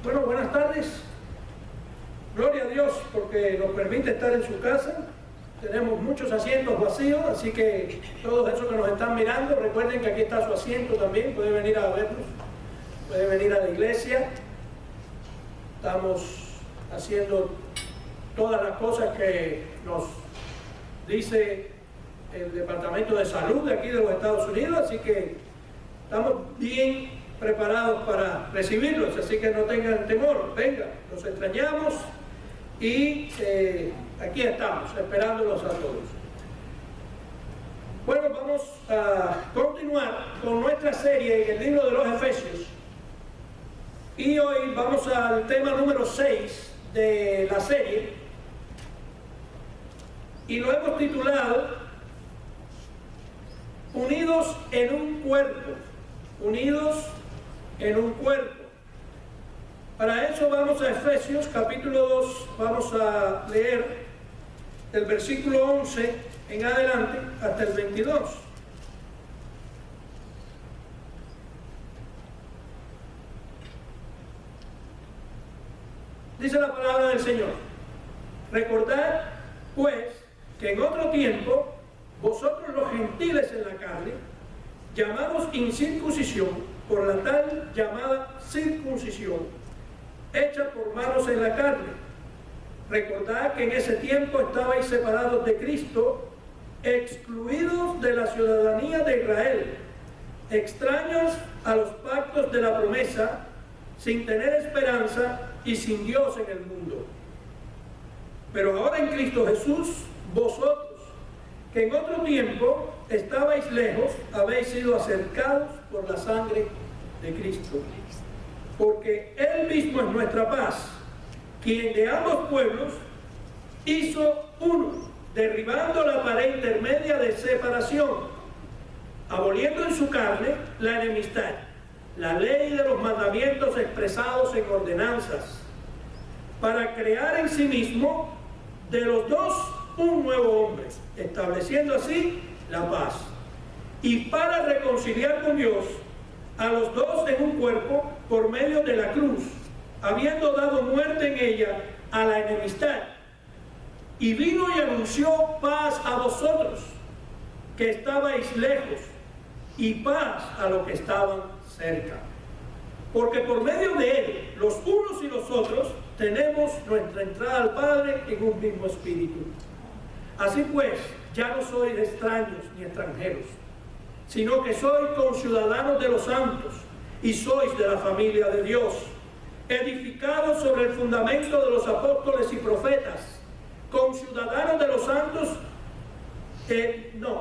Bueno, buenas tardes. Gloria a Dios porque nos permite estar en su casa. Tenemos muchos asientos vacíos, así que todos esos que nos están mirando, recuerden que aquí está su asiento también, puede venir a vernos, puede venir a la iglesia. Estamos haciendo todas las cosas que nos dice el Departamento de Salud de aquí de los Estados Unidos, así que estamos bien preparados para recibirlos, así que no tengan temor, vengan, los extrañamos y aquí estamos, esperándolos a todos. Bueno, vamos a continuar con nuestra serie en el libro de los Efesios y hoy vamos al tema número 6 de la serie y lo hemos titulado Unidos en un cuerpo, unidos en un cuerpo. Para eso vamos a Efesios capítulo 2, vamos a leer del versículo 11 en adelante hasta el 22. Dice la palabra del Señor: recordad pues que en otro tiempo vosotros los gentiles en la carne, llamados incircuncisión por la tal llamada circuncisión, hecha por manos en la carne. Recordad que en ese tiempo estabais separados de Cristo, excluidos de la ciudadanía de Israel, extraños a los pactos de la promesa, sin tener esperanza y sin Dios en el mundo. Pero ahora en Cristo Jesús, vosotros, que en otro tiempo estabais lejos, habéis sido acercados por la sangre de Cristo. Porque Él mismo es nuestra paz, quien de ambos pueblos hizo uno, derribando la pared intermedia de separación, aboliendo en su carne la enemistad, la ley de los mandamientos expresados en ordenanzas, para crear en sí mismo de los dos un nuevo hombre, estableciendo así la paz, y para reconciliar con Dios a los dos en un cuerpo por medio de la cruz, habiendo dado muerte en ella a la enemistad, y vino y anunció paz a vosotros que estabais lejos, y paz a los que estaban cerca, porque por medio de él los unos y los otros tenemos nuestra entrada al Padre en un mismo espíritu. Así pues, ya no sois extraños ni extranjeros, sino que sois conciudadanos de los santos y sois de la familia de Dios, edificados sobre el fundamento de los apóstoles y profetas, conciudadanos de los santos,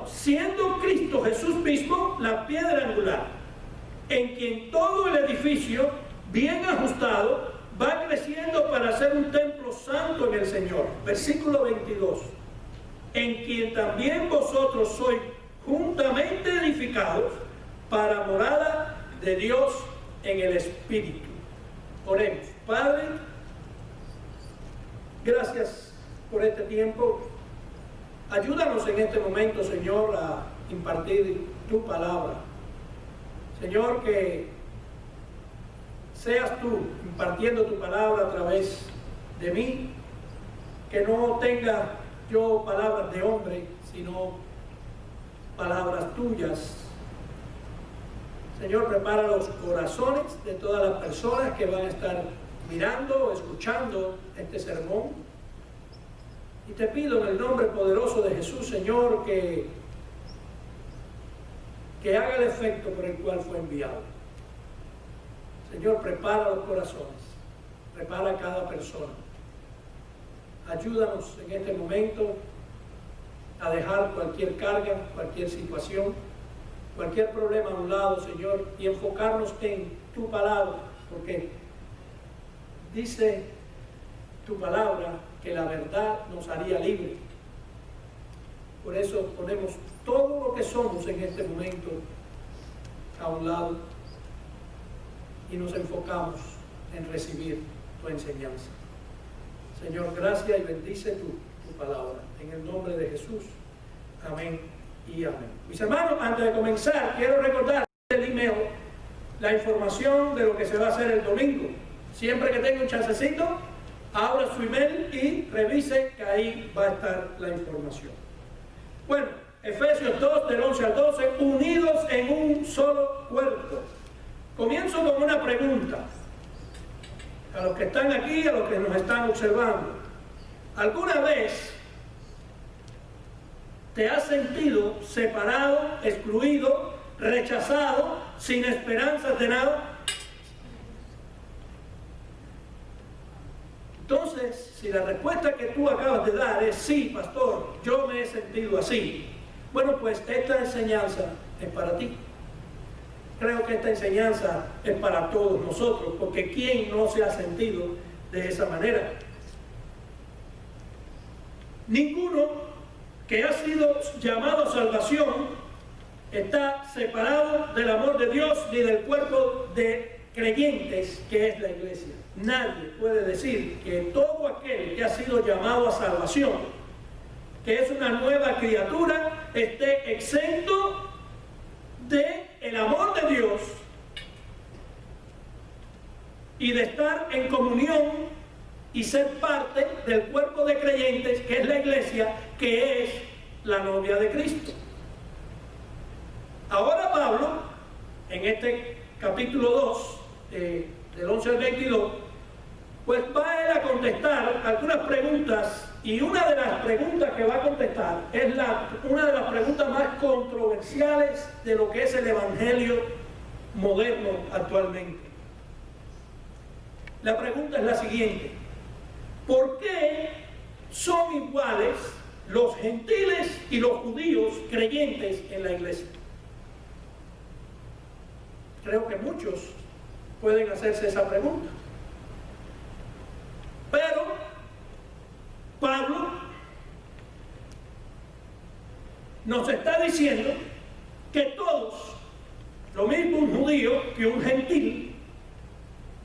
siendo Cristo Jesús mismo la piedra angular, en quien todo el edificio, bien ajustado, va creciendo para ser un templo santo en el Señor. Versículo 22. En quien también vosotros sois juntamente edificados para morada de Dios en el Espíritu. Oremos. Padre, gracias por este tiempo. Ayúdanos en este momento, Señor, a impartir tu palabra. Señor, que seas tú impartiendo tu palabra a través de mí, que no tenga yo palabras de hombre, sino palabras tuyas. Señor, prepara los corazones de todas las personas que van a estar mirando o escuchando este sermón. Y te pido en el nombre poderoso de Jesús, Señor, que haga el efecto por el cual fue enviado. Señor, prepara los corazones, prepara a cada persona. Ayúdanos en este momento a dejar cualquier carga, cualquier situación, cualquier problema a un lado, Señor, y enfocarnos en tu palabra, porque dice tu palabra que la verdad nos haría libre. Por eso ponemos todo lo que somos en este momento a un lado y nos enfocamos en recibir tu enseñanza. Señor, gracias y bendice tu palabra. En el nombre de Jesús. Amén y amén. Mis hermanos, antes de comenzar, quiero recordar el email, la información de lo que se va a hacer el domingo. Siempre que tenga un chancecito, abra su email y revise que ahí va a estar la información. Bueno, Efesios 2, del 11 al 12, unidos en un solo cuerpo. Comienzo con una pregunta a los que están aquí y a los que nos están observando. ¿Alguna vez te has sentido separado, excluido, rechazado, sin esperanzas de nada? Entonces, si la respuesta que tú acabas de dar es sí, pastor, yo me he sentido así, bueno, pues esta enseñanza es para ti. Creo que esta enseñanza es para todos nosotros, porque ¿quién no se ha sentido de esa manera? Ninguno que ha sido llamado a salvación está separado del amor de Dios ni del cuerpo de creyentes que es la iglesia. Nadie puede decir que todo aquel que ha sido llamado a salvación, que es una nueva criatura, esté exento del amor de Dios y de estar en comunión y ser parte del cuerpo de creyentes que es la iglesia, que es la novia de Cristo. Ahora Pablo, en este capítulo 2, del 11 al 22, pues va a él a contestar algunas preguntas, y una de las preguntas que va a contestar es una de las preguntas más controversiales de lo que es el evangelio moderno actualmente. La pregunta es la siguiente: ¿por qué son iguales los gentiles y los judíos creyentes en la iglesia? Creo que muchos pueden hacerse esa pregunta. Pero Pablo nos está diciendo que todos, lo mismo un judío que un gentil,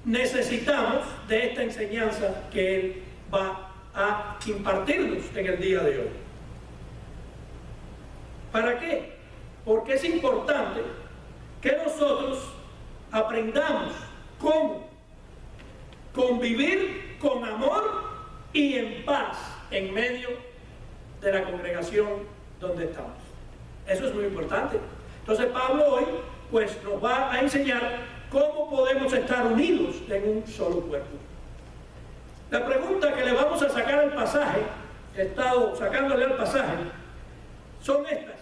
necesitamos de esta enseñanza que él va a impartirnos en el día de hoy. ¿Para qué? Porque es importante que nosotros aprendamos cómo convivir con amor y en paz en medio de la congregación donde estamos. Eso es muy importante. Entonces Pablo hoy pues nos va a enseñar cómo podemos estar unidos en un solo cuerpo. La pregunta que le vamos a sacar al pasaje, he estado sacándole al pasaje, son estas.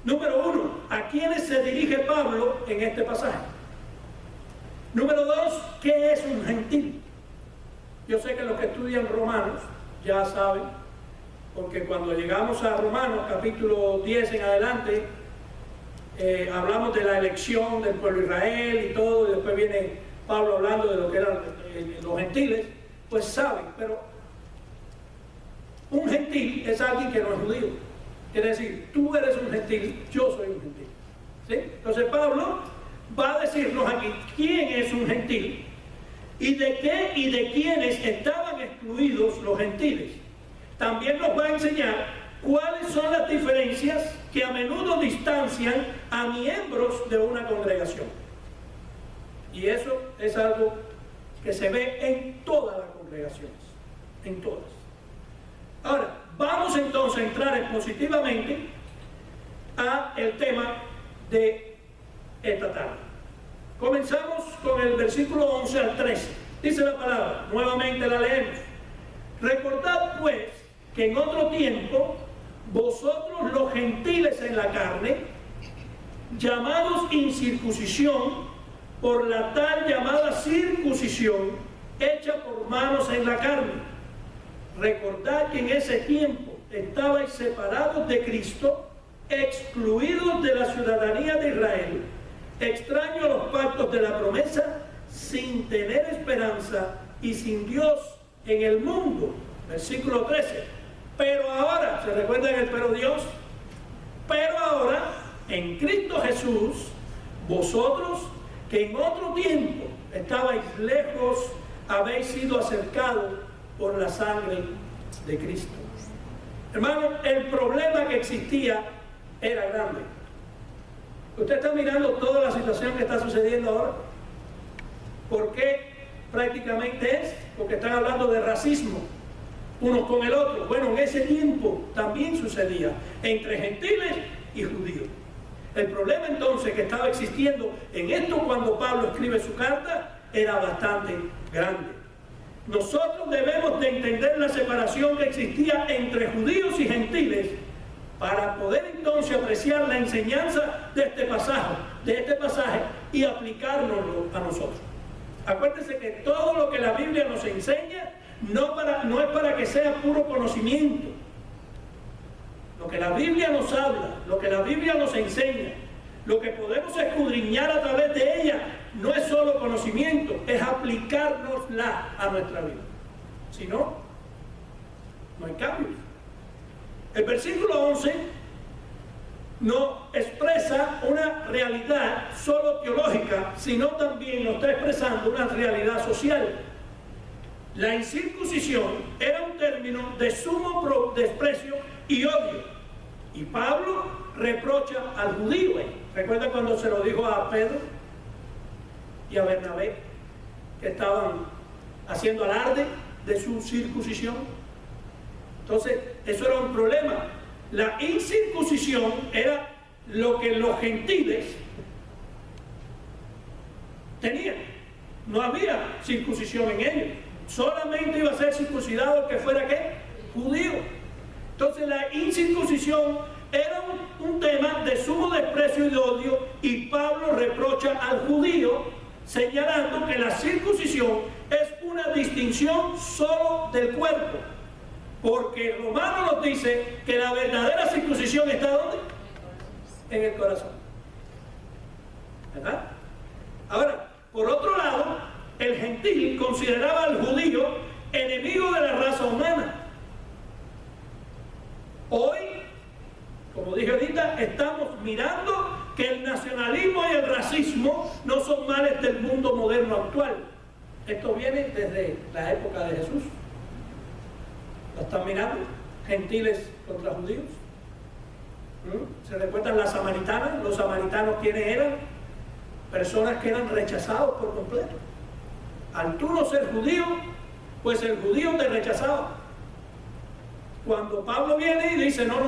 Número 1, ¿a quiénes se dirige Pablo en este pasaje? Número 2, ¿qué es un gentil? Yo sé que los que estudian Romanos ya saben, porque cuando llegamos a Romanos capítulo 10 en adelante, hablamos de la elección del pueblo de Israel y todo, y después viene Pablo hablando de lo que eran los gentiles, pues saben, pero un gentil es alguien que no es judío. Quiere decir, tú eres un gentil, yo soy un gentil. ¿Sí? Entonces Pablo va a decirnos aquí quién es un gentil y de qué y de quiénes estaban excluidos los gentiles. También nos va a enseñar cuáles son las diferencias que a menudo distancian a miembros de una congregación. Y eso es algo que se ve en todas las congregaciones, en todas. Ahora, vamos entonces a entrar expositivamente a el tema de esta tarde. Comenzamos con el versículo 11 al 13. Dice la palabra, nuevamente la leemos. Recordad pues que en otro tiempo vosotros los gentiles en la carne, llamados incircuncisión por la tal llamada circuncisión hecha por manos en la carne. Recordad que en ese tiempo estabais separados de Cristo, excluidos de la ciudadanía de Israel, extraños a los pactos de la promesa, sin tener esperanza y sin Dios en el mundo. Versículo 13. Pero ahora, ¿se recuerdan el pero Dios? Pero ahora, en Cristo Jesús, vosotros que en otro tiempo estabais lejos, habéis sido acercados por la sangre de Cristo. Hermano, el problema que existía era grande. Usted está mirando toda la situación que está sucediendo ahora. ¿Por qué prácticamente es, porque están hablando de racismo unos con el otro. Bueno, en ese tiempo también sucedía entre gentiles y judíos. El problema entonces que estaba existiendo en esto cuando Pablo escribe su carta era bastante grande. Nosotros debemos de entender la separación que existía entre judíos y gentiles para poder entonces apreciar la enseñanza de este pasaje y aplicárnoslo a nosotros. Acuérdense que todo lo que la Biblia nos enseña no es para que sea puro conocimiento. Lo que la Biblia nos habla, lo que la Biblia nos enseña, lo que podemos escudriñar a través de ella, no es solo conocimiento, es aplicárnosla a nuestra vida. Si no, no hay cambios. El versículo 11 no expresa una realidad solo teológica, sino también nos está expresando una realidad social. La incircuncisión era un término de sumo desprecio y odio. Y Pablo reprocha al judío. ¿Recuerda cuando se lo dijo a Pedro y a Bernabé, que estaban haciendo alarde de su circuncisión? Entonces, eso era un problema. La incircuncisión era lo que los gentiles tenían. No había circuncisión en ellos. Solamente iba a ser circuncidado el que fuera, ¿qué? Judío. Entonces la incircuncisión era un tema de sumo desprecio y de odio, y Pablo reprocha al judío señalando que la circuncisión es una distinción solo del cuerpo, porque Romano nos dice que la verdadera circuncisión está ¿dónde? En el corazón, ¿verdad? Ahora, por otro lado, el gentil consideraba al judío enemigo de la raza humana. Hoy, como dije ahorita, estamos mirando que el nacionalismo y el racismo no son males del mundo moderno actual. Esto viene desde la época de Jesús. ¿Lo están mirando? Gentiles contra judíos. ¿Se recuerdan las samaritanas? Los samaritanos, ¿quiénes eran? Personas que eran rechazados por completo. Al tú no ser judío, pues el judío te rechazaba. Cuando Pablo viene y dice, no,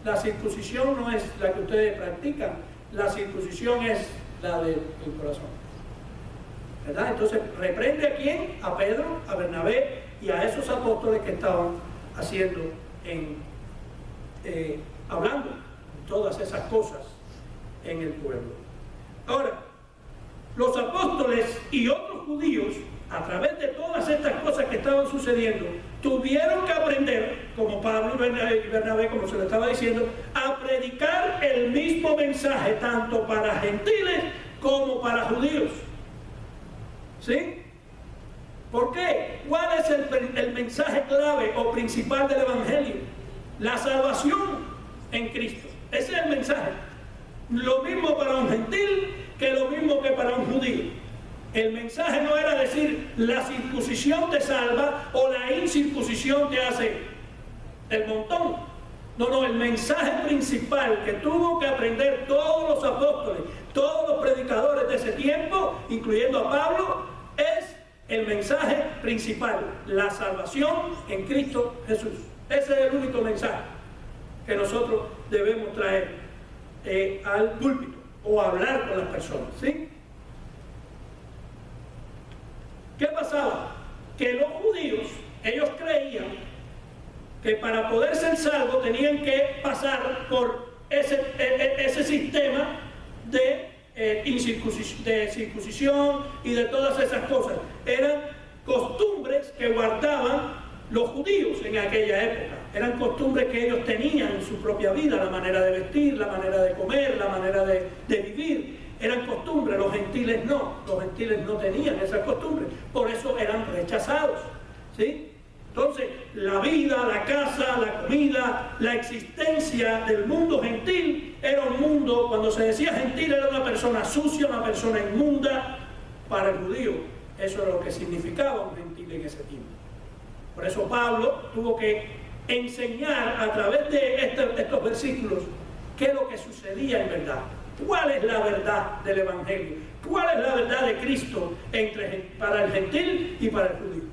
la circuncisión no es la que ustedes practican, la circuncisión es la del corazón, ¿verdad? Entonces reprende a quién, a Pedro, a Bernabé y a esos apóstoles que estaban haciendo, hablando todas esas cosas en el pueblo. Ahora, los apóstoles y otros judíos, a través de todas estas cosas que estaban sucediendo, tuvieron que aprender, como Pablo y Bernabé, como se lo estaba diciendo, a predicar el mismo mensaje, tanto para gentiles como para judíos. ¿Sí? ¿Por qué? ¿Cuál es el mensaje clave o principal del Evangelio? La salvación en Cristo. Ese es el mensaje. Lo mismo para un gentil que lo mismo que para un judío. El mensaje no era decir la circuncisión te salva o la incircuncisión te hace el montón. No, el mensaje principal que tuvo que aprender todos los apóstoles, todos los predicadores de ese tiempo, incluyendo a Pablo, es el mensaje principal, la salvación en Cristo Jesús. Ese es el único mensaje que nosotros debemos traer al púlpito o hablar con las personas, ¿sí? ¿Qué pasaba? Que los judíos, ellos creían que para poder ser salvos tenían que pasar por ese sistema de circuncisión y de todas esas cosas. Eran costumbres que guardaban los judíos en aquella época. Eran costumbres que ellos tenían en su propia vida, la manera de vestir, la manera de comer, la manera de vivir. Eran costumbres, los gentiles no tenían esas costumbres, por eso eran rechazados, ¿sí? Entonces, la vida, la casa, la comida, la existencia del mundo gentil era un mundo, cuando se decía gentil era una persona sucia, una persona inmunda. Para el judío eso era lo que significaba un gentil en ese tiempo. Por eso Pablo tuvo que enseñar a través de estos versículos qué es lo que sucedía en verdad. ¿Cuál es la verdad del Evangelio? ¿Cuál es la verdad de Cristo para el gentil y para el judío?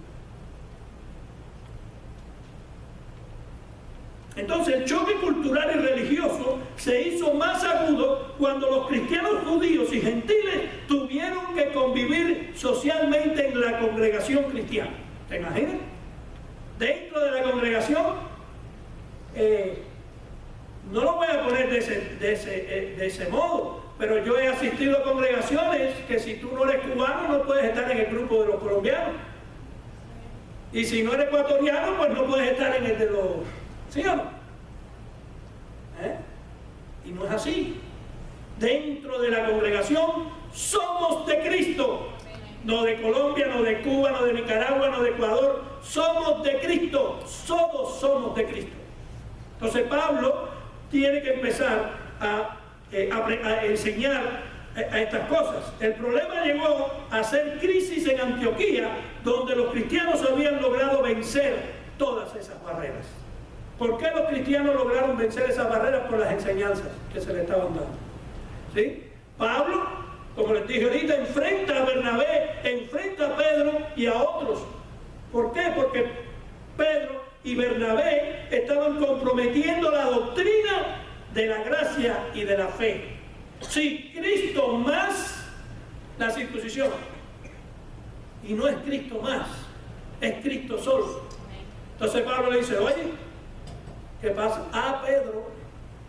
Entonces el choque cultural y religioso se hizo más agudo cuando los cristianos judíos y gentiles tuvieron que convivir socialmente en la congregación cristiana. ¿Se imaginan? Dentro de la congregación, no lo voy a poner de ese modo, pero yo he asistido a congregaciones que si tú no eres cubano no puedes estar en el grupo de los colombianos. Y si no eres ecuatoriano, pues no puedes estar en el de los... ¿Sí o no? Y no es así. Dentro de la congregación somos de Cristo. No de Colombia, no de Cuba, no de Nicaragua, no de Ecuador. Somos de Cristo. Todos somos de Cristo. Entonces Pablo tiene que empezar a enseñar a estas cosas. El problema llegó a ser crisis en Antioquía, donde los cristianos habían logrado vencer todas esas barreras. ¿Por qué los cristianos lograron vencer esas barreras? Por las enseñanzas que se les estaban dando. ¿Sí? Pablo, como les dije ahorita, enfrenta a Bernabé, enfrenta a Pedro y a otros. ¿Por qué? Porque Pedro y Bernabé estaban comprometiendo la doctrina de la gracia y de la fe. Sí, Cristo más la circuncisión. Y no es Cristo más, es Cristo solo. Entonces Pablo le dice, oye, ¿qué pasa? Ah, Pedro,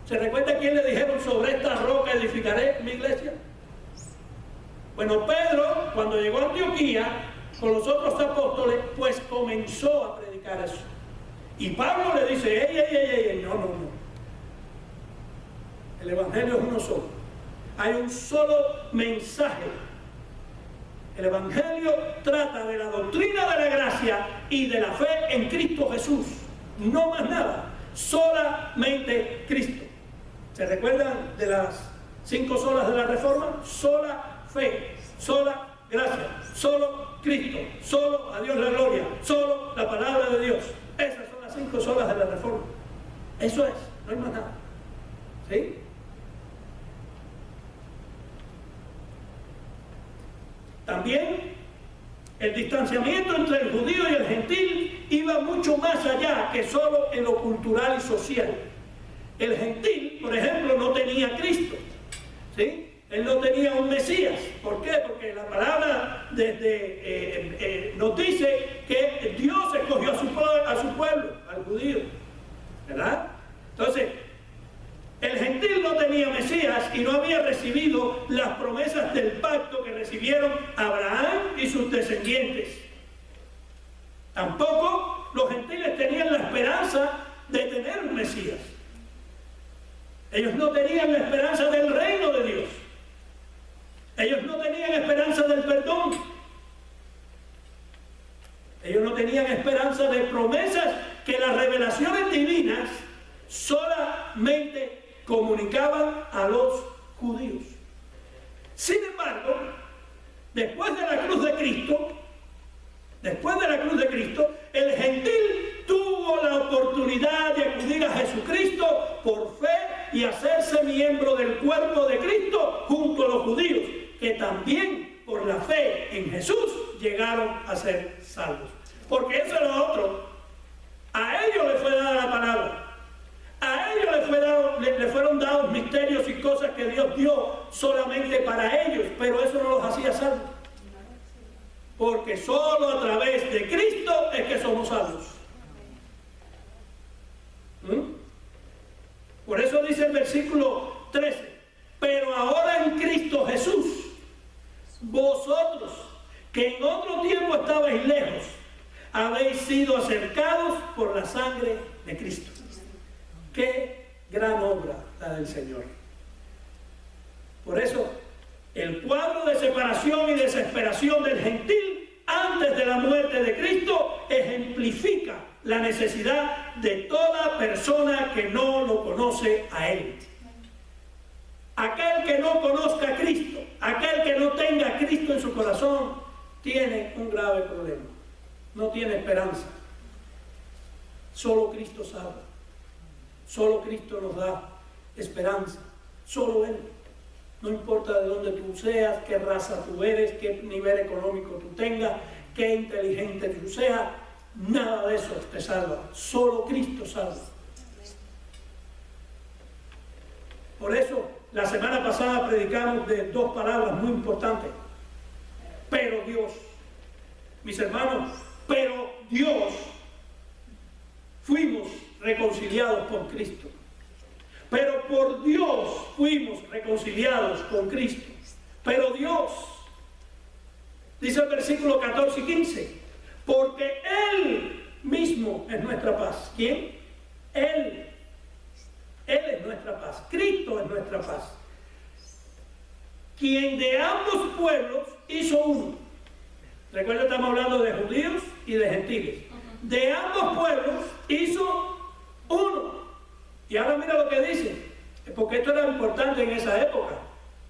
¿se recuerda quién le dijeron sobre esta roca edificaré mi iglesia? Bueno, Pedro, cuando llegó a Antioquía con los otros apóstoles, pues comenzó a predicar eso. Y Pablo le dice, ey, no. El Evangelio es uno solo. Hay un solo mensaje. El Evangelio trata de la doctrina de la gracia y de la fe en Cristo Jesús. No más nada. Solamente Cristo. ¿Se recuerdan de las 5 solas de la Reforma? Sola fe, sola gracia, solo Cristo, solo a Dios la gloria, solo la palabra de Dios. Esas son las 5 solas de la Reforma. Eso es, no hay más nada. ¿Sí? También el distanciamiento entre el judío y el gentil iba mucho más allá que solo en lo cultural y social. El gentil, por ejemplo, no tenía a Cristo, ¿sí? Él no tenía un Mesías. ¿Por qué? Porque la palabra nos dice que Dios escogió a su pueblo, al judío, ¿verdad? Entonces, el gentil no tenía Mesías y no había recibido las promesas del pacto que recibieron Abraham y sus descendientes. Tampoco los gentiles tenían la esperanza de tener un Mesías. Ellos no tenían la esperanza del reino de Dios. Ellos no tenían esperanza del perdón. Ellos no tenían esperanza de promesas que las revelaciones divinas solamente comunicaban a los judíos. Sin embargo, después de la cruz de Cristo, el gentil tuvo la oportunidad de acudir a Jesucristo por fe y hacerse miembro del cuerpo de Cristo junto a los judíos, que también por la fe en Jesús llegaron a ser salvos. Porque eso es lo otro. A ellos les fue dada la palabra. A ellos le fueron dados misterios y cosas que Dios dio solamente para ellos, pero eso no los hacía salvos. Porque solo a través de Cristo es que somos salvos. Por eso dice el versículo 13, pero ahora en Cristo Jesús, vosotros que en otro tiempo estabais lejos, habéis sido acercados por la sangre de Cristo. Qué gran obra la del Señor. Por eso, el cuadro de separación y desesperación del gentil antes de la muerte de Cristo ejemplifica la necesidad de toda persona que no lo conoce a Él. Aquel que no conozca a Cristo, aquel que no tenga a Cristo en su corazón, tiene un grave problema. No tiene esperanza. Solo Cristo salva. Solo Cristo nos da esperanza. Solo Él. No importa de dónde tú seas, qué raza tú eres, qué nivel económico tú tengas, qué inteligente tú seas, nada de eso te salva. Solo Cristo salva. Por eso, la semana pasada predicamos de dos palabras muy importantes. Pero Dios, mis hermanos, pero Dios, fuimos reconciliados con Cristo. Pero por Dios fuimos reconciliados con Cristo. Pero Dios, dice el versículo 14 y 15, porque Él mismo es nuestra paz. ¿Quién? Él es nuestra paz. Cristo es nuestra paz. Quien de ambos pueblos hizo uno. Recuerda, estamos hablando de judíos y de gentiles. De ambos pueblos hizo uno. Y ahora mira lo que dice, porque esto era importante en esa época.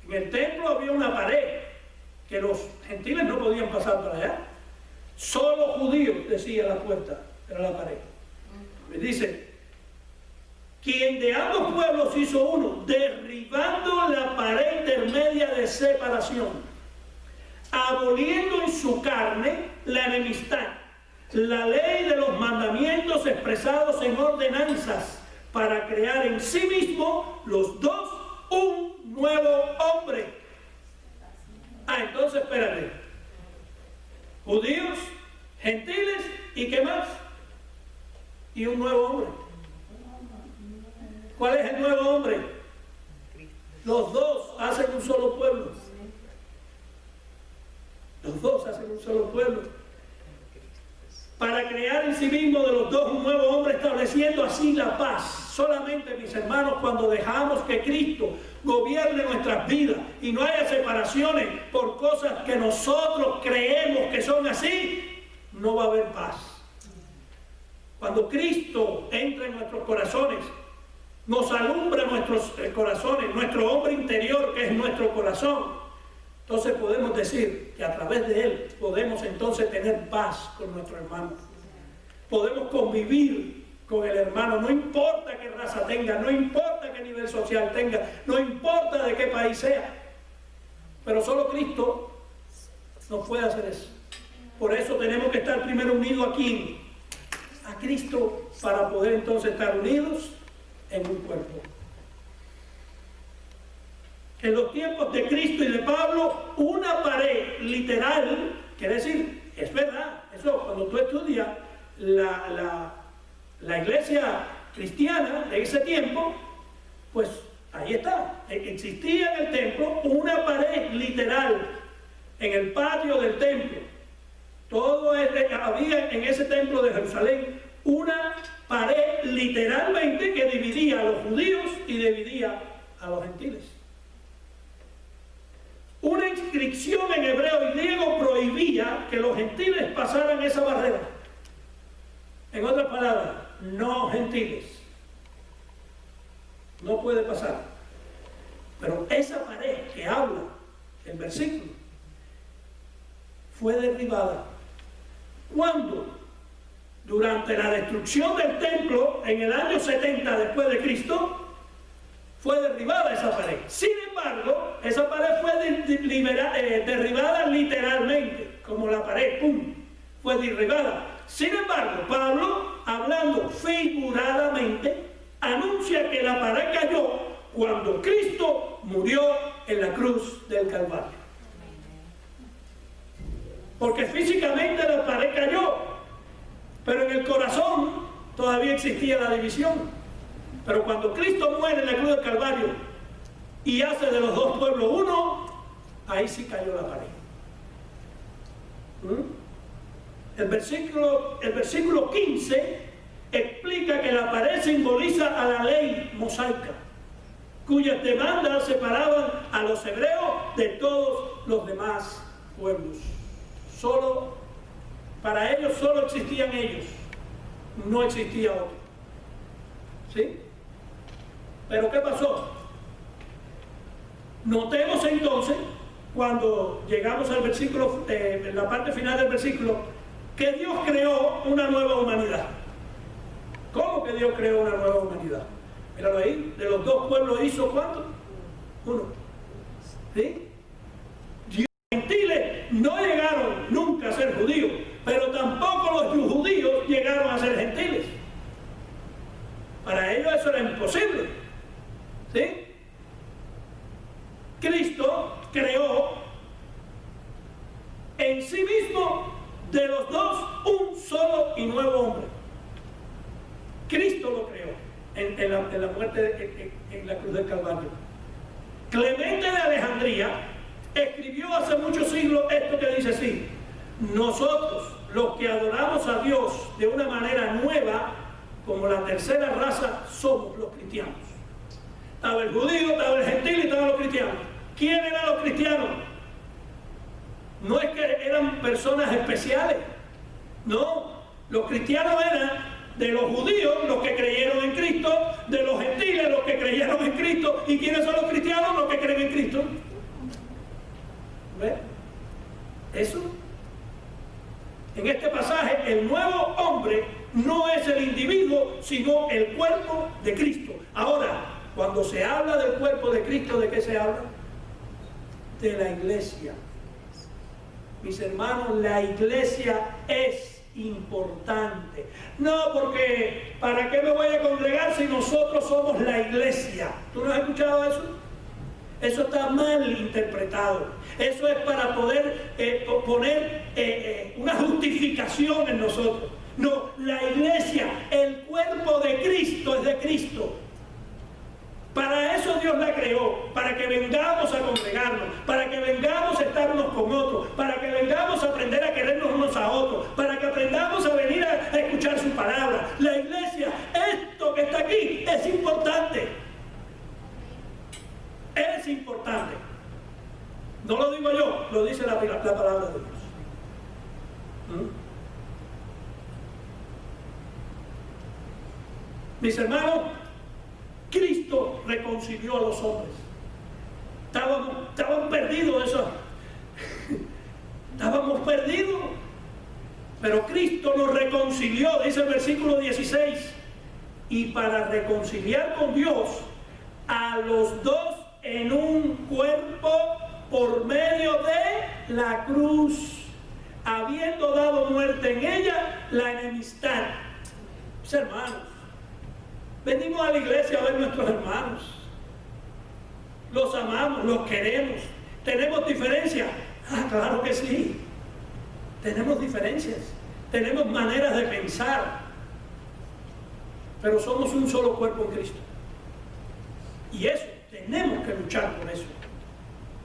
En el templo había una pared que los gentiles no podían pasar para allá. Solo judíos, decía la puerta, era la pared. Me dice, quien de ambos pueblos hizo uno, derribando la pared intermedia de separación, aboliendo en su carne la enemistad, la ley de los mandamientos expresados en ordenanzas, para crear en sí mismo los dos un nuevo hombre. Entonces espérate. Judíos, gentiles y ¿qué más? Y un nuevo hombre. ¿Cuál es el nuevo hombre? Los dos hacen un solo pueblo. Los dos hacen un solo pueblo. Para crear en sí mismo de los dos un nuevo hombre, estableciendo así la paz. Solamente, mis hermanos, cuando dejamos que Cristo gobierne nuestras vidas y no haya separaciones por cosas que nosotros creemos que son así, no va a haber paz. Cuando Cristo entra en nuestros corazones, nos alumbra nuestros corazones, nuestro hombre interior, que es nuestro corazón, entonces podemos decir que a través de Él podemos entonces tener paz con nuestro hermano. Podemos convivir con el hermano, no importa qué raza tenga, no importa qué nivel social tenga, no importa de qué país sea. Pero solo Cristo nos puede hacer eso. Por eso tenemos que estar primero unidos aquí, a Cristo, para poder entonces estar unidos en un cuerpo. En los tiempos de Cristo y de Pablo, una pared literal, quiere decir, es verdad, eso cuando tú estudias la iglesia cristiana de ese tiempo, pues ahí está, existía en el templo una pared literal, en el patio del templo. Había en ese templo de Jerusalén una pared literalmente que dividía a los judíos y dividía a los gentiles. Una inscripción en hebreo y griego prohibía que los gentiles pasaran esa barrera. En otras palabras, no gentiles. No puede pasar. Pero esa pared que habla el versículo fue derribada. ¿Cuándo? Durante la destrucción del templo en el año 70 después de Cristo, fue derribada esa pared. Sin embargo, esa pared fue derribada literalmente, como la pared, ¡pum!, fue derribada. Sin embargo, Pablo, hablando figuradamente, anuncia que la pared cayó cuando Cristo murió en la cruz del Calvario. Porque físicamente la pared cayó, pero en el corazón todavía existía la división. Pero cuando Cristo muere en la cruz del Calvario y hace de los dos pueblos uno, ahí sí cayó la pared. El versículo 15 explica que la pared simboliza a la ley mosaica, cuyas demandas separaban a los hebreos de todos los demás pueblos. Para ellos solo existían ellos, no existía otro. ¿Sí? Pero ¿qué pasó? Notemos entonces, cuando llegamos al versículo, en la parte final del versículo, que Dios creó una nueva humanidad. ¿Cómo que Dios creó una nueva humanidad? Míralo ahí, de los dos pueblos hizo ¿cuánto? Uno. ¿Sí? Los gentiles no llegaron nunca a ser judíos, pero tampoco los judíos llegaron a ser gentiles. Para ellos eso era imposible. ¿Sí? Cristo creó en sí mismo de los dos un solo y nuevo hombre. Cristo lo creó en la muerte en la cruz del Calvario. Clemente de Alejandría escribió hace muchos siglos esto que dice así: nosotros, los que adoramos a Dios de una manera nueva, como la tercera raza, somos los cristianos. Estaba el judío, estaba el gentil y estaban los cristianos. ¿Quién eran los cristianos? No es que eran personas especiales, no, los cristianos eran de los judíos, los que creyeron en Cristo, de los gentiles, los que creyeron en Cristo. ¿Y quiénes son los cristianos? Los que creen en Cristo. ¿Ves? Eso. En este pasaje, el nuevo hombre no es el individuo, sino el cuerpo de Cristo. Ahora, cuando se habla del cuerpo de Cristo, ¿de qué se habla? De la iglesia. Mis hermanos, la iglesia es importante. No, porque ¿para qué me voy a congregar si nosotros somos la iglesia? ¿Tú no has escuchado eso? Eso está mal interpretado. Eso es para poder poner una justificación en nosotros. No, la iglesia, el cuerpo de Cristo es de Cristo. Para eso Dios la creó, para que vengamos a congregarnos, para que vengamos a estar unos con otros, para que vengamos a aprender a querernos unos a otros, para que aprendamos a venir a escuchar su palabra. La iglesia, esto que está aquí, es importante. Es importante. No lo digo yo, lo dice la palabra de Dios. Mis hermanos, Cristo reconcilió a los hombres. Estaban perdidos eso. Estábamos perdidos. Pero Cristo nos reconcilió, dice el versículo 16. Y para reconciliar con Dios a los dos en un cuerpo por medio de la cruz, habiendo dado muerte en ella la enemistad. Mis hermanos, venimos a la iglesia a ver nuestros hermanos. Los amamos, los queremos. ¿Tenemos diferencias? Ah, claro que sí. Tenemos diferencias. Tenemos maneras de pensar. Pero somos un solo cuerpo en Cristo. Y eso, tenemos que luchar por eso.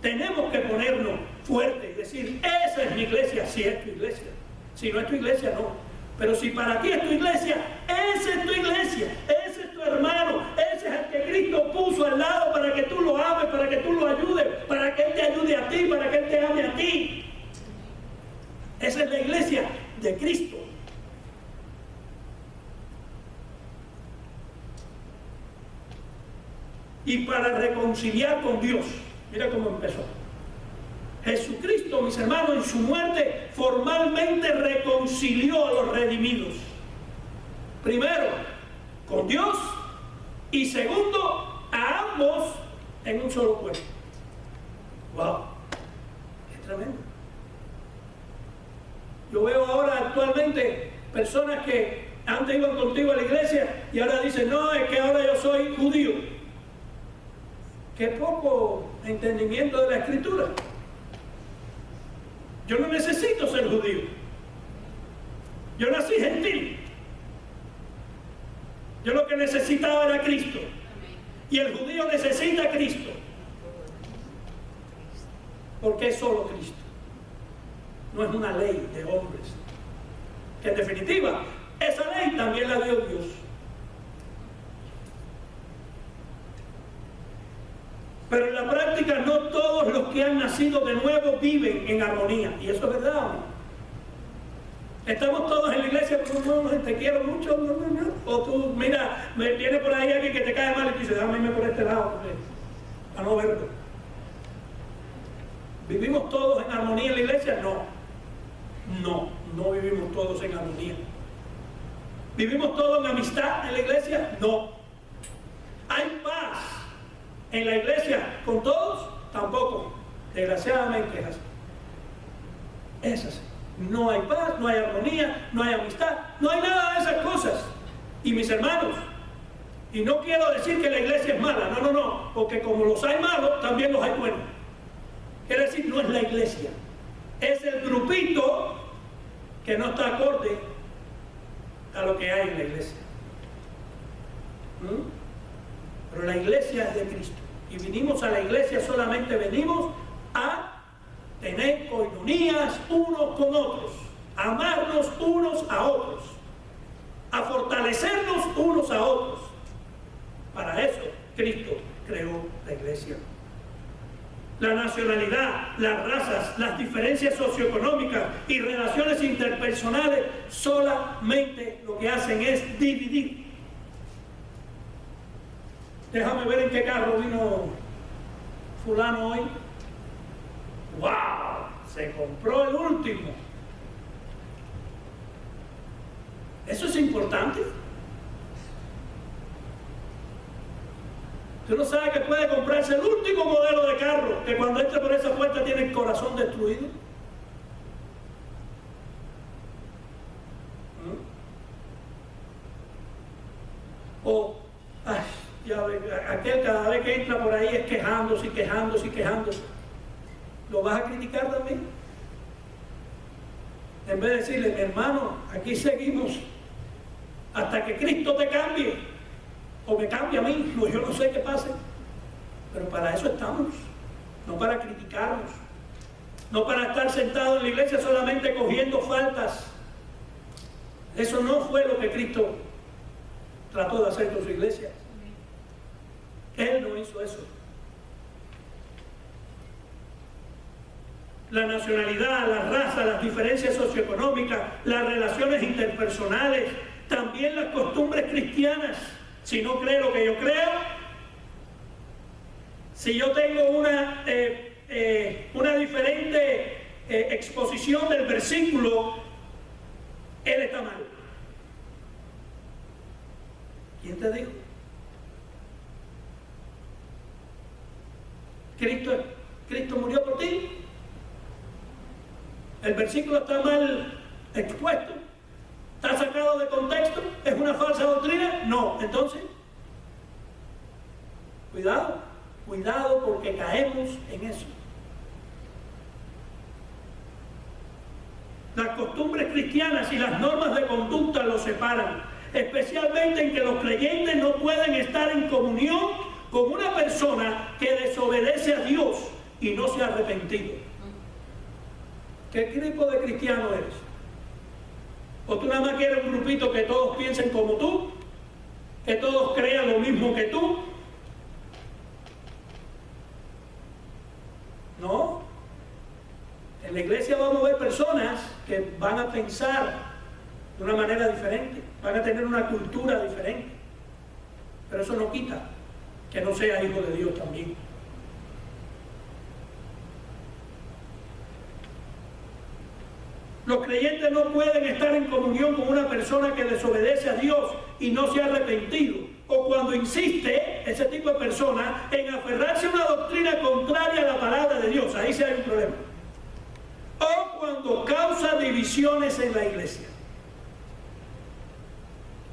Tenemos que ponernos fuertes y decir, esa es mi iglesia, si es tu iglesia. Si no es tu iglesia, no. Pero si para ti es tu iglesia, esa es tu iglesia, ese es tu hermano, ese es el que Cristo puso al lado para que tú lo ames, para que tú lo ayudes, para que Él te ayude a ti, para que Él te ame a ti. Esa es la iglesia de Cristo. Y para reconciliar con Dios, mira cómo empezó. Jesucristo, mis hermanos, en su muerte formalmente reconcilió a los redimidos. Primero, con Dios, y segundo, a ambos en un solo cuerpo. ¡Wow! ¡Qué tremendo! Yo veo ahora actualmente personas que antes iban contigo a la iglesia y ahora dicen, no, es que ahora yo soy judío. Qué poco entendimiento de la Escritura. Yo no necesito ser judío. Yo nací gentil. Yo lo que necesitaba era Cristo. Y el judío necesita a Cristo. Porque es solo Cristo. No es una ley de hombres. Que en definitiva, esa ley también la dio Dios. Pero en la práctica no todos los que han nacido de nuevo viven en armonía. Y eso es verdad, ¿no? Estamos todos en la iglesia, no, te quiero mucho, no. O tú, mira, me viene por ahí alguien que te cae mal y tú dices, déjame irme por este lado, para no verlo. ¿Vivimos todos en armonía en la iglesia? No vivimos todos en armonía. ¿Vivimos todos en amistad en la iglesia? No. ¿Hay paz en la iglesia con todos? Tampoco. Desgraciadamente es así. Es así. No hay paz, no hay armonía, no hay amistad, no hay nada de esas cosas. Y mis hermanos, y no quiero decir que la iglesia es mala, no, porque como los hay malos, también los hay buenos. Quiere decir, no es la iglesia, es el grupito que no está acorde a lo que hay en la iglesia. Pero la iglesia es de Cristo. Y vinimos a la iglesia, solamente venimos a tener coinonías unos con otros, a amarnos unos a otros, a fortalecernos unos a otros. Para eso Cristo creó la iglesia. La nacionalidad, las razas, las diferencias socioeconómicas y relaciones interpersonales solamente lo que hacen es dividir. Déjame ver en qué carro vino fulano hoy. ¡Wow! Se compró el último. ¿Eso es importante? Tú no sabes que puede comprarse el último modelo de carro, que cuando entra por esa puerta tiene el corazón destruido. O, ya ve, aquel cada vez que entra por ahí es quejándose. ¿Lo vas a criticar también? En vez de decirle, mi hermano, aquí seguimos hasta que Cristo te cambie. O me cambia a mí, o yo no sé qué pase. Pero para eso estamos, no para criticarnos, no para estar sentados en la iglesia solamente cogiendo faltas. Eso no fue lo que Cristo trató de hacer con su iglesia. Él no hizo eso. La nacionalidad, la raza, las diferencias socioeconómicas, las relaciones interpersonales, también las costumbres cristianas. Si no cree lo que yo creo, si yo tengo una diferente exposición del versículo, él está mal. ¿Quién te dijo? Cristo murió por ti. El versículo está mal expuesto. ¿Está sacado de contexto? ¿Es una falsa doctrina? No. Entonces, cuidado porque caemos en eso. Las costumbres cristianas y las normas de conducta los separan, especialmente en que los creyentes no pueden estar en comunión con una persona que desobedece a Dios y no se ha arrepentido. ¿Qué tipo de cristiano eres? ¿O tú nada más quieres un grupito que todos piensen como tú? ¿Que todos crean lo mismo que tú? No. En la iglesia vamos a ver personas que van a pensar de una manera diferente, van a tener una cultura diferente. Pero eso no quita que no sea hijo de Dios también. Los creyentes no pueden estar en comunión con una persona que desobedece a Dios y no se ha arrepentido. O cuando insiste ese tipo de persona en aferrarse a una doctrina contraria a la palabra de Dios. Ahí sí hay un problema. O cuando causa divisiones en la iglesia.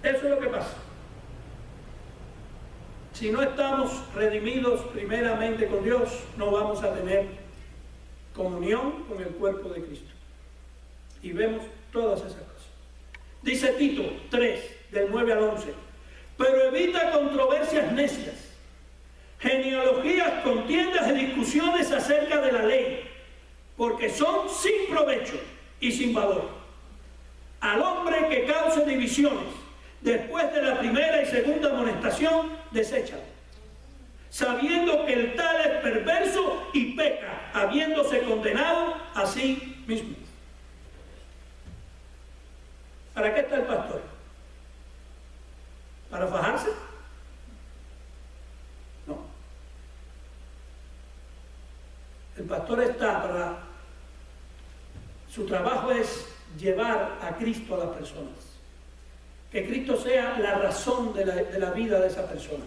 Eso es lo que pasa. Si no estamos redimidos primeramente con Dios, no vamos a tener comunión con el cuerpo de Cristo. Y vemos todas esas cosas. Dice Tito 3, del 9 al 11. Pero evita controversias necias, genealogías, contiendas y discusiones acerca de la ley, porque son sin provecho y sin valor. Al hombre que cause divisiones, después de la primera y segunda amonestación, deséchalo, sabiendo que el tal es perverso y peca, habiéndose condenado a sí mismo. ¿Para qué está el pastor? ¿Para fajarse? No. El pastor está para... Su trabajo es llevar a Cristo a las personas. Que Cristo sea la razón de la vida de esa persona.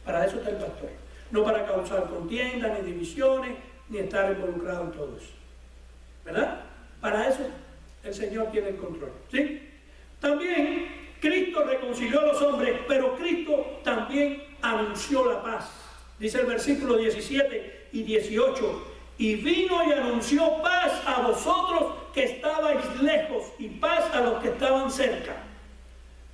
Para eso está el pastor. No para causar contiendas ni divisiones, ni estar involucrado en todo eso. ¿Verdad? Para eso el Señor tiene el control. ¿Sí? También Cristo reconcilió a los hombres, pero Cristo también anunció la paz. Dice el versículo 17 y 18. Y vino y anunció paz a vosotros que estabais lejos y paz a los que estaban cerca.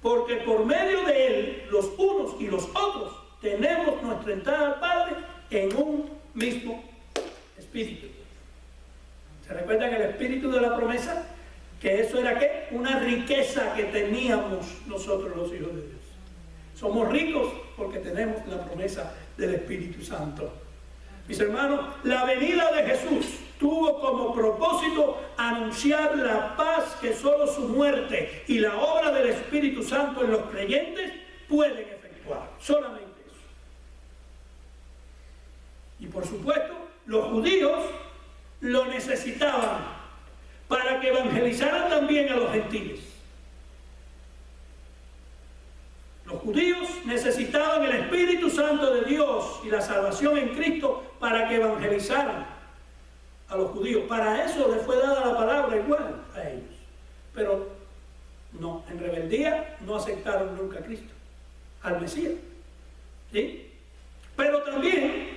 Porque por medio de él, los unos y los otros, tenemos nuestra entrada al Padre en un mismo espíritu. ¿Se recuerdan el espíritu de la promesa? Que eso era ¿qué? Una riqueza que teníamos nosotros los hijos de Dios. Somos ricos porque tenemos la promesa del Espíritu Santo. Mis hermanos, la venida de Jesús tuvo como propósito anunciar la paz que solo su muerte y la obra del Espíritu Santo en los creyentes pueden efectuar. Solamente eso. Y por supuesto, los judíos lo necesitaban para que evangelizaran también a los gentiles. Los judíos necesitaban el Espíritu Santo de Dios y la salvación en Cristo para que evangelizaran a los judíos. Para eso les fue dada la palabra igual a ellos. Pero no, en rebeldía no aceptaron nunca a Cristo, al Mesías. ¿Sí? Pero también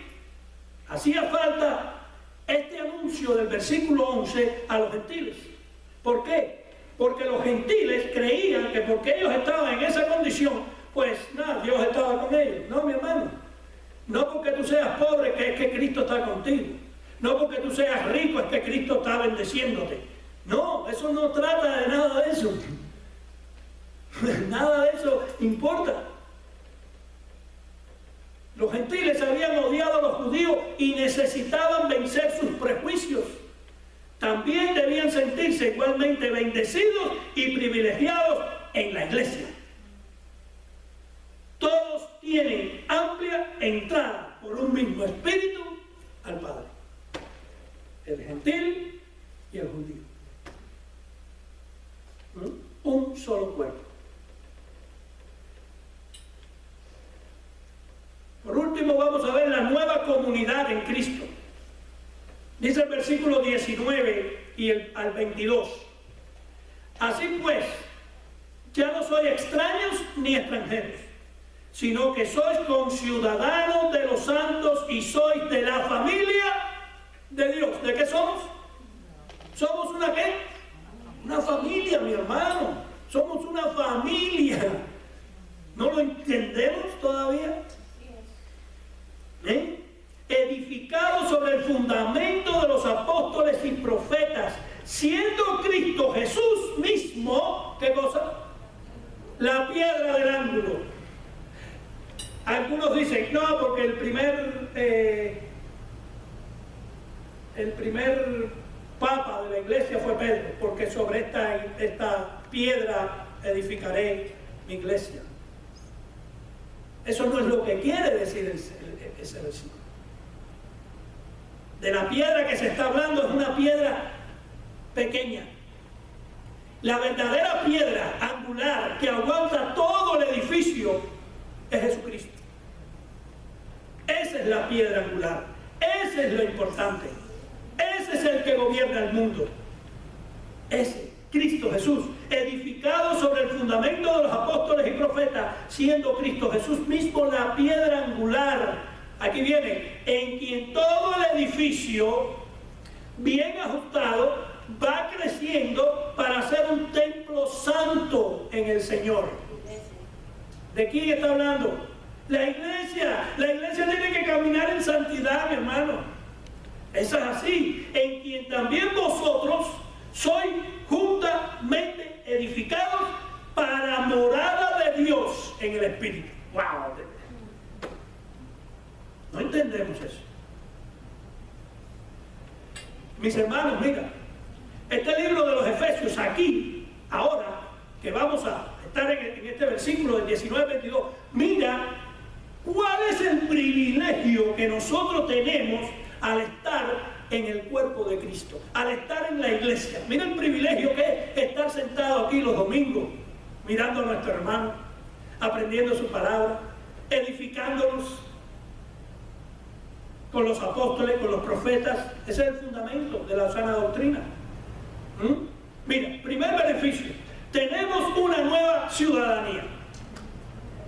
hacía falta este anuncio del versículo 11 a los gentiles. ¿Por qué? Porque los gentiles creían que porque ellos estaban en esa condición, pues nada, Dios estaba con ellos. No, mi hermano. No porque tú seas pobre que es que Cristo está contigo. No porque tú seas rico es que Cristo está bendeciéndote. No, eso no trata de nada de eso. Nada de eso importa. Los gentiles habían odiado a los judíos y necesitaban vencer sus prejuicios. También debían sentirse igualmente bendecidos y privilegiados en la iglesia. Todos tienen amplia entrada por un mismo espíritu al Padre. El gentil y el judío. Un solo cuerpo. Por último, vamos a ver la nueva comunidad en Cristo. Dice el versículo 19 y al 22. Así pues, ya no sois extraños ni extranjeros, sino que sois conciudadanos de los santos y sois de la familia de Dios. ¿De qué somos? ¿Somos una qué? Una familia, mi hermano. Somos una familia. ¿No lo entendemos todavía? Edificado sobre el fundamento de los apóstoles y profetas, siendo Cristo Jesús mismo, ¿qué cosa? La piedra del ángulo. Algunos dicen, no, porque el primer papa de la iglesia fue Pedro, porque sobre esta piedra edificaré mi iglesia. Eso no es lo que quiere decir ese versículo. De la piedra que se está hablando es una piedra pequeña. La verdadera piedra angular que aguanta todo el edificio es Jesucristo. Esa es la piedra angular. Ese es lo importante. Ese es el que gobierna el mundo. Ese, Cristo Jesús, edificado sobre el fundamento de los apóstoles y profetas, siendo Cristo Jesús mismo la piedra angular. Aquí viene, en quien todo el edificio, bien ajustado, va creciendo para ser un templo santo en el Señor. ¿De quién está hablando? La iglesia tiene que caminar en santidad, mi hermano. Eso es así. En quien también vosotros sois juntamente edificados para morada de Dios en el Espíritu. ¡Wow! No entendemos eso. Mis hermanos, mira, este libro de los Efesios aquí, ahora, que vamos a estar en este versículo del 19-22, mira cuál es el privilegio que nosotros tenemos al estar en el cuerpo de Cristo, al estar en la iglesia. Mira el privilegio que es estar sentado aquí los domingos, mirando a nuestro hermano, aprendiendo su palabra, edificándonos. con los apóstoles, con los profetas. Ese es el fundamento de la sana doctrina. Mira, primer beneficio, tenemos una nueva ciudadanía.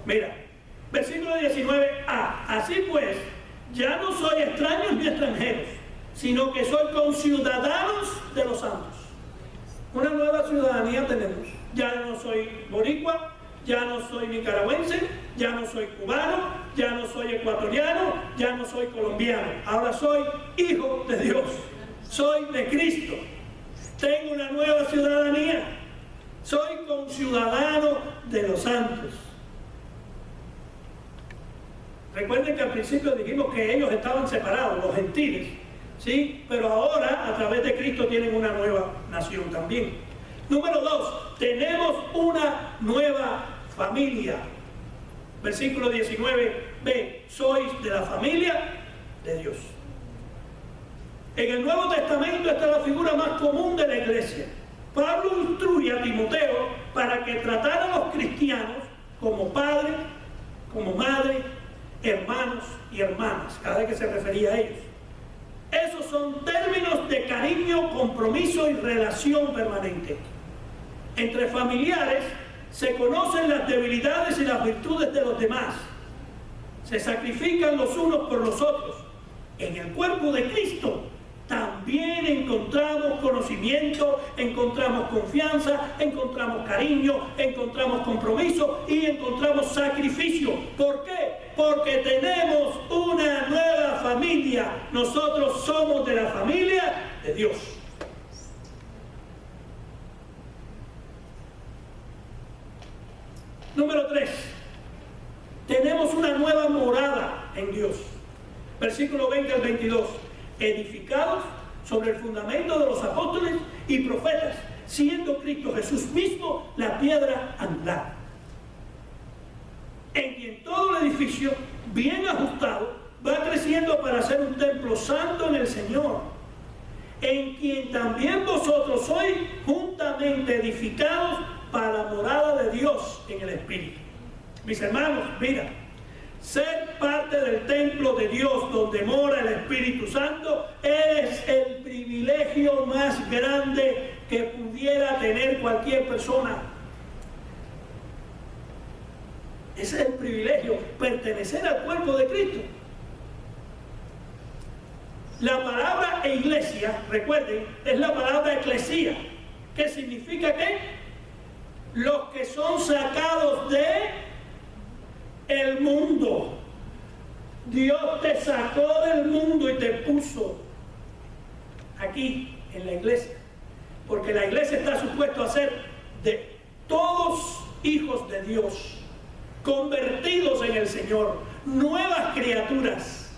Mira, versículo 19a, así pues, ya no soy extraños ni extranjeros, sino que soy conciudadanos de los santos. Una nueva ciudadanía tenemos. Ya no soy boricua, ya no soy nicaragüense, ya no soy cubano, ya no soy ecuatoriano, ya no soy colombiano. Ahora soy hijo de Dios, soy de Cristo. Tengo una nueva ciudadanía, soy conciudadano de los santos. Recuerden que al principio dijimos que ellos estaban separados, los gentiles, ¿sí? Pero ahora a través de Cristo tienen una nueva nación también. Número 2, tenemos una nueva familia. Versículo 19b, sois de la familia de Dios. En el Nuevo Testamento está la figura más común de la iglesia. Pablo instruye a Timoteo para que tratara a los cristianos como padre, como madre, hermanos y hermanas, cada vez que se refería a ellos. Esos son términos de cariño, compromiso y relación permanente. Entre familiares se conocen las debilidades y las virtudes de los demás. Se sacrifican los unos por los otros. En el cuerpo de Cristo también encontramos conocimiento, encontramos confianza, encontramos cariño, encontramos compromiso y encontramos sacrificio. ¿Por qué? Porque tenemos una nueva familia. Nosotros somos de la familia de Dios. Número 3. Tenemos una nueva morada en Dios. Versículo 20 al 22. Edificados sobre el fundamento de los apóstoles y profetas, siendo Cristo Jesús mismo la piedra angular, en quien todo el edificio, bien ajustado, va creciendo para ser un templo santo en el Señor, en quien también vosotros sois juntamente edificados para la morada de Dios en el Espíritu. Mis hermanos, mira, ser parte del templo de Dios donde mora el Espíritu Santo es el privilegio más grande que pudiera tener cualquier persona. Ese es el privilegio, pertenecer al cuerpo de Cristo. La palabra iglesia, recuerden, es la palabra eclesía, que significa que los que son sacados de el mundo. Dios te sacó del mundo y te puso aquí en la iglesia, porque la iglesia está supuesto a ser de todos hijos de Dios, convertidos en el Señor, nuevas criaturas.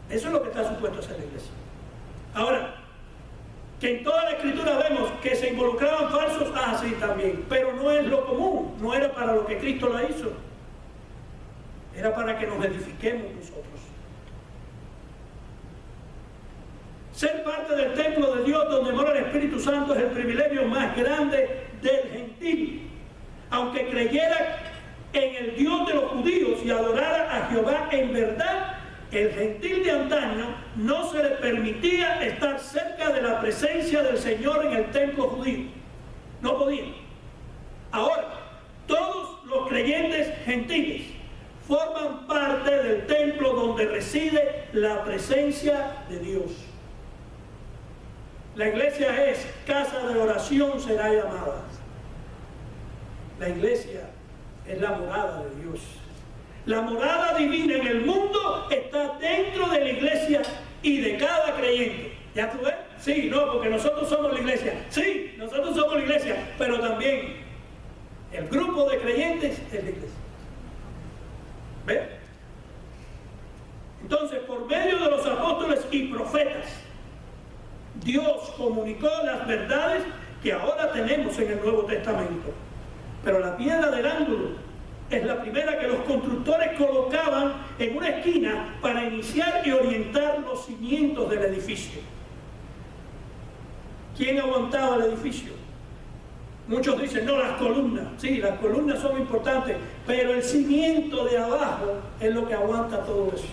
Eso es lo que está supuesto a ser la iglesia. Ahora, que en toda la escritura vemos que se involucraban falsos, sí también, pero no es lo común, no era para lo que Cristo la hizo, era para que nos edifiquemos nosotros. Ser parte del templo de Dios donde mora el Espíritu Santo es el privilegio más grande del gentil. Aunque creyera en el Dios de los judíos y adorara a Jehová en verdad, el gentil de antaño no se le permitía estar cerca de la presencia del Señor en el templo judío. No podía. Ahora, todos los creyentes gentiles forman parte del templo donde reside la presencia de Dios. La iglesia es casa de oración, será llamada. La iglesia es la morada de Dios. La morada divina en el mundo está dentro de la iglesia y de cada creyente. ¿Ya tú ves? Sí, no, porque nosotros somos la iglesia. Sí, nosotros somos la iglesia, pero también el grupo de creyentes es la iglesia. ¿Ves? Entonces, por medio de los apóstoles y profetas, Dios comunicó las verdades que ahora tenemos en el Nuevo Testamento. Pero la piedra del ángulo es la primera que los constructores colocaban en una esquina para iniciar y orientar los cimientos del edificio. ¿Quién aguantaba el edificio? Muchos dicen, no, las columnas. Sí, las columnas son importantes, pero el cimiento de abajo es lo que aguanta todo eso.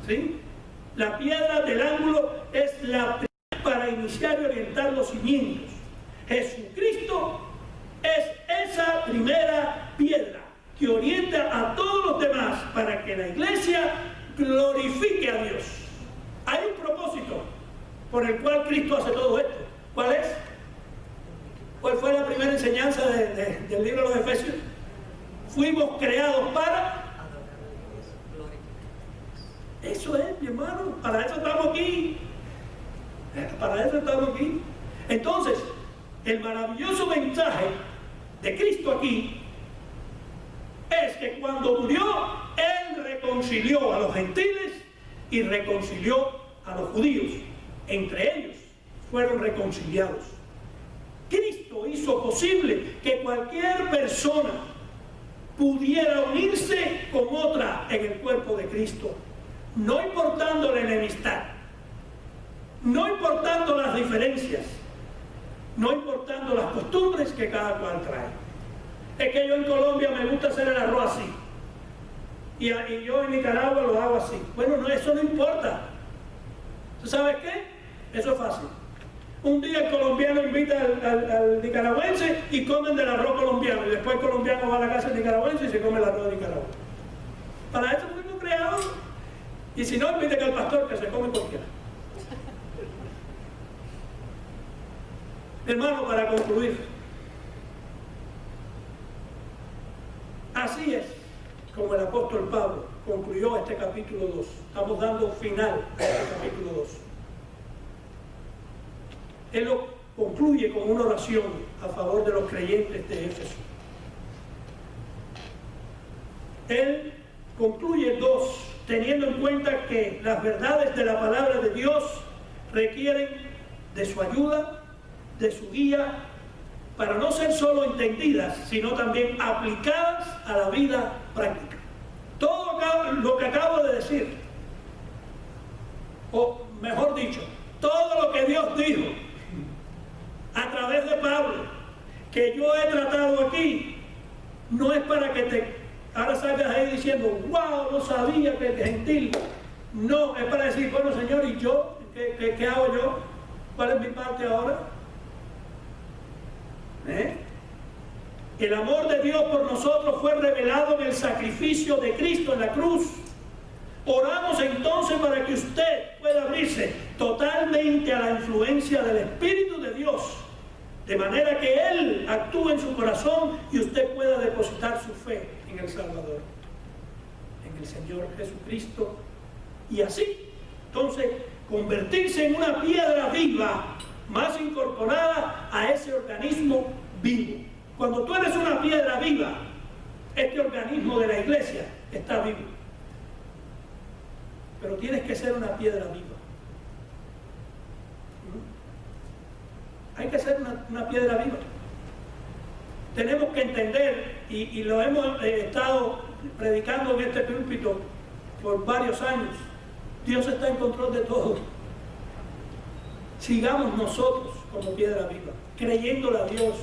¿sí? La piedra del ángulo es la para iniciar y orientar los cimientos. Jesucristo es esa primera piedra que orienta a todos los demás para que la iglesia glorifique a Dios. Hay un propósito por el cual Cristo hace todo esto. ¿Cuál es? ¿Cuál fue la primera enseñanza del libro de los Efesios? Fuimos creados para... Eso es, mi hermano, para eso estamos aquí. Para eso estamos aquí. Entonces, el maravilloso mensaje de Cristo aquí es que cuando murió, Él reconcilió a los gentiles y reconcilió a los judíos. Entre ellos fueron reconciliados. Cristo hizo posible que cualquier persona pudiera unirse con otra en el cuerpo de Cristo, no importando la enemistad, no importando las diferencias, no importando las costumbres que cada cual trae. Es que yo en Colombia me gusta hacer el arroz así y yo en Nicaragua lo hago así. Bueno, no, eso no importa. ¿Tú sabes qué? Eso es fácil. Un día el colombiano invita al nicaragüense y comen del arroz colombiano, y después el colombiano va a la casa del nicaragüense y se come el arroz de Nicaragua. Para eso fuimos creados. Y si no, invita que al pastor, que se come cualquiera. Hermano, para concluir, así es como el apóstol Pablo concluyó este capítulo 2. Estamos dando final a este capítulo 2. Él lo concluye con una oración a favor de los creyentes de Éfeso. Él concluye 2, teniendo en cuenta que las verdades de la palabra de Dios requieren de su ayuda, de su guía, para no ser solo entendidas, sino también aplicadas a la vida práctica. Todo lo que acabo de decir, o mejor dicho, todo lo que Dios dijo a través de Pablo, que yo he tratado aquí, no es para que ahora salgas ahí diciendo, wow, no sabía que es gentil. No, es para decir, bueno, Señor, ¿y yo? ¿Qué hago yo? ¿Cuál es mi parte ahora? El amor de Dios por nosotros fue revelado en el sacrificio de Cristo en la cruz. Oramos entonces para que usted pueda abrirse totalmente a la influencia del Espíritu de Dios, de manera que Él actúe en su corazón y usted pueda depositar su fe en el Salvador, en el Señor Jesucristo, y así, entonces, convertirse en una piedra viva, más incorporada a ese organismo vivo. Cuando tú eres una piedra viva, este organismo de la iglesia está vivo. Pero tienes que ser una piedra viva. Hay que ser una piedra viva. Tenemos que entender, y lo hemos estado predicando en este púlpito por varios años, Dios está en control de todo. Sigamos nosotros como piedra viva, creyéndole a Dios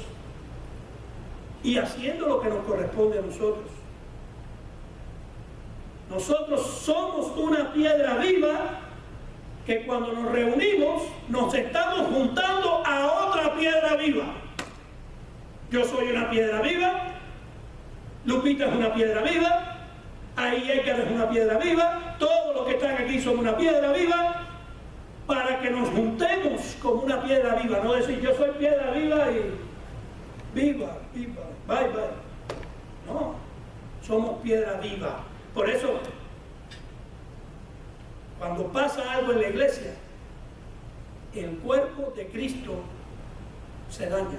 y haciendo lo que nos corresponde a nosotros. Nosotros somos una piedra viva que cuando nos reunimos nos estamos juntando a otra piedra viva. Yo soy una piedra viva, Lupita es una piedra viva, Edgar es una piedra viva, todos los que están aquí son una piedra viva, para que nos juntemos como una piedra viva. No decir yo soy piedra viva y viva, bye bye. No, somos piedra viva. Por eso, cuando pasa algo en la iglesia, el cuerpo de Cristo se daña.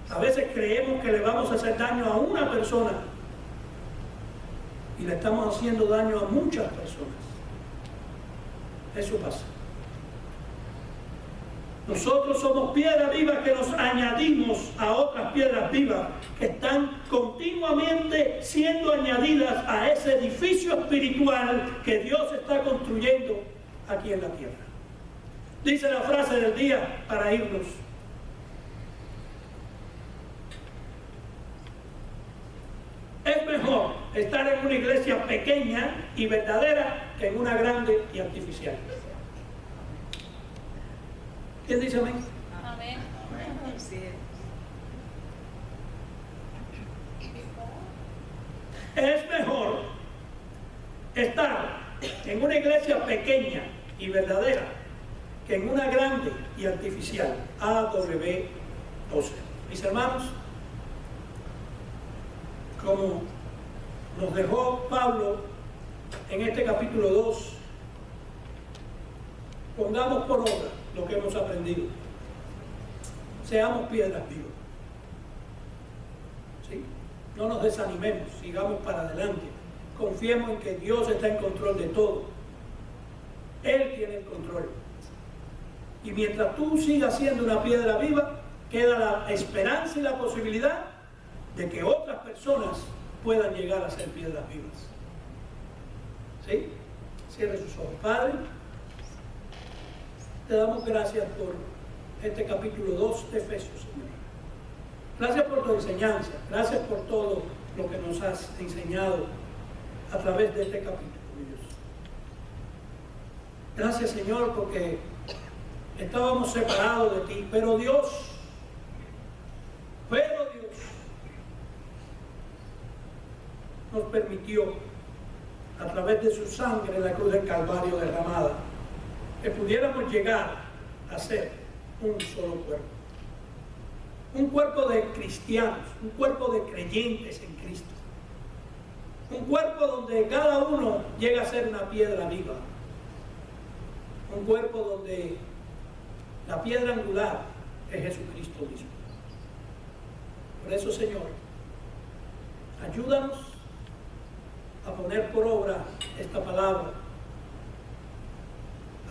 A veces creemos que le vamos a hacer daño a una persona y le estamos haciendo daño a muchas personas. Eso pasa. Nosotros somos piedras vivas que nos añadimos a otras piedras vivas que están continuamente siendo añadidas a ese edificio espiritual que Dios está construyendo aquí en la tierra. Dice la frase del día para irnos: es mejor mejor estar en una iglesia pequeña y verdadera que en una grande y artificial. ¿Quién dice amén? Amén. Es mejor estar en una iglesia pequeña y verdadera que en una grande y artificial. A.W. Tozer. Mis hermanos, como nos dejó Pablo en este capítulo 2, pongamos por obra lo que hemos aprendido. Seamos piedras vivas. ¿Sí? No nos desanimemos, sigamos para adelante. Confiemos en que Dios está en control de todo. Él tiene el control. Y mientras tú sigas siendo una piedra viva, queda la esperanza y la posibilidad de que otras personas puedan llegar a ser piedras vivas. ¿Sí? Cierre sus ojos. Padre, te damos gracias por este capítulo 2 de Efesios, Señor. Gracias por tu enseñanza, gracias por todo lo que nos has enseñado a través de este capítulo, mi Dios. Gracias, Señor, porque estábamos separados de ti, pero Dios nos permitió, a través de su sangre en la cruz del Calvario derramada, que pudiéramos llegar a ser un solo cuerpo. Un cuerpo de cristianos, un cuerpo de creyentes en Cristo. Un cuerpo donde cada uno llega a ser una piedra viva. Un cuerpo donde la piedra angular es Jesucristo mismo. Por eso, Señor, ayúdanos a poner por obra esta palabra,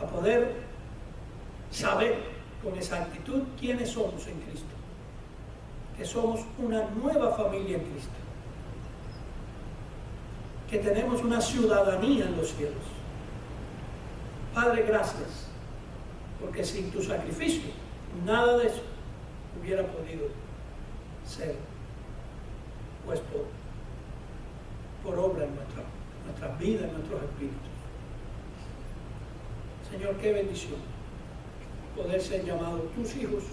a poder saber con exactitud quiénes somos en Cristo, que somos una nueva familia en Cristo, que tenemos una ciudadanía en los cielos. Padre, gracias, porque sin tu sacrificio nada de eso hubiera podido ser puesto por obra en nuestras vidas, en nuestros espíritus. Señor, qué bendición poder ser llamados tus hijos.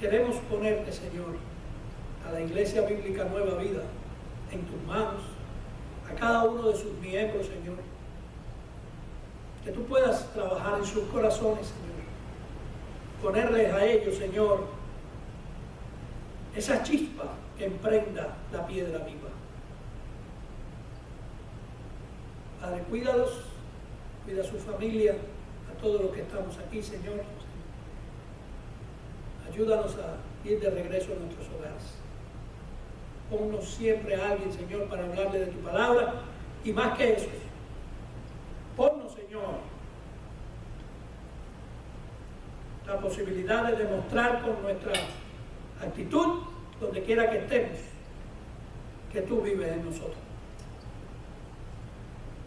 Queremos ponerte, Señor, a la Iglesia Bíblica Nueva Vida en tus manos, a cada uno de sus miembros, Señor. Que tú puedas trabajar en sus corazones, Señor. Ponerles a ellos, Señor, esa chispa que emprenda la piedra viva. Padre, cuídalos, cuida a su familia, a todos los que estamos aquí, Señor. Ayúdanos a ir de regreso a nuestros hogares. Ponnos siempre a alguien, Señor, para hablarle de tu palabra. Y más que eso, ponnos, Señor, la posibilidad de demostrar con nuestra actitud, donde quiera que estemos, que tú vives en nosotros.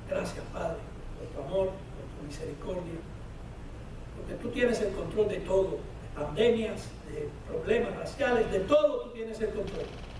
Gracias, Padre, por tu amor, por tu misericordia, porque tú tienes el control de todo, de pandemias, de problemas raciales, de todo tú tienes el control.